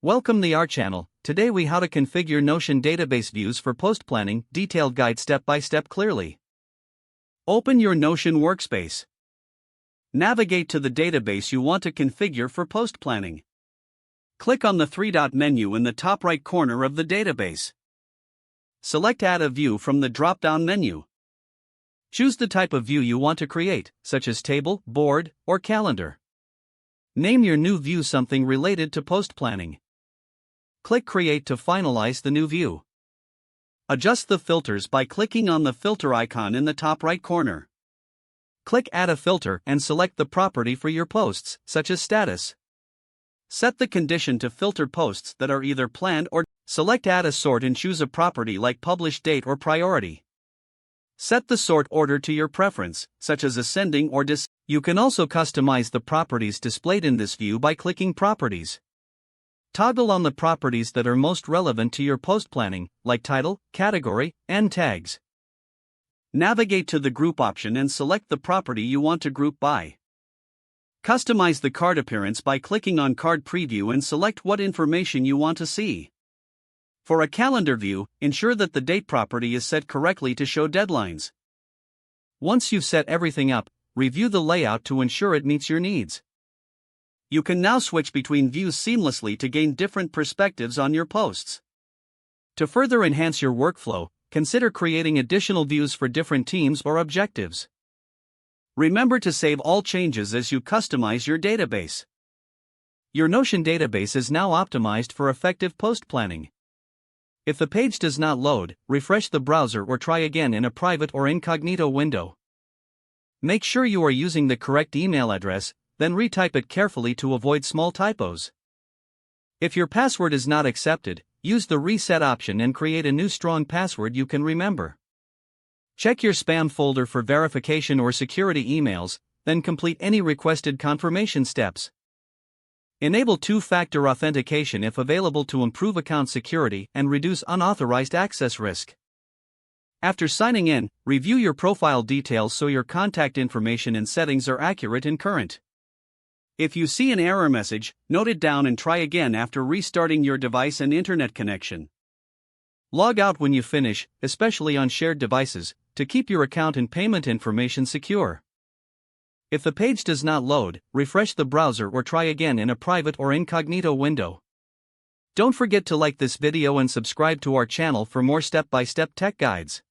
Welcome to our channel. Today we how to configure Notion database views for post planning, detailed guide step by step clearly. Open your Notion workspace. Navigate to the database you want to configure for post planning. Click on the three-dot menu in the top right corner of the database. Select Add a View from the drop-down menu. Choose the type of view you want to create, such as table, board, or calendar. Name your new view something related to post planning. Click Create to finalize the new view. Adjust the filters by clicking on the filter icon in the top right corner. Click Add a filter and select the property for your posts, such as status. Set the condition to filter posts that are either planned or select Add a sort and choose a property like publish date or priority. Set the sort order to your preference, such as ascending or descending. You can also customize the properties displayed in this view by clicking Properties. Toggle on the properties that are most relevant to your post planning, like title, category, and tags. Navigate to the Group option and select the property you want to group by. Customize the card appearance by clicking on Card Preview and select what information you want to see. For a calendar view, ensure that the date property is set correctly to show deadlines. Once you've set everything up, review the layout to ensure it meets your needs. You can now switch between views seamlessly to gain different perspectives on your posts. To further enhance your workflow, consider creating additional views for different teams or objectives. Remember to save all changes as you customize your database. Your Notion database is now optimized for effective post planning. If the page does not load, refresh the browser or try again in a private or incognito window. Make sure you are using the correct email address, then retype it carefully to avoid small typos. If your password is not accepted, use the reset option and create a new strong password you can remember. Check your spam folder for verification or security emails, then complete any requested confirmation steps. Enable two-factor authentication if available to improve account security and reduce unauthorized access risk. After signing in, review your profile details so your contact information and settings are accurate and current. If you see an error message, note it down and try again after restarting your device and internet connection. Log out when you finish, especially on shared devices, to keep your account and payment information secure. If the page does not load, refresh the browser or try again in a private or incognito window. Don't forget to like this video and subscribe to our channel for more step-by-step tech guides.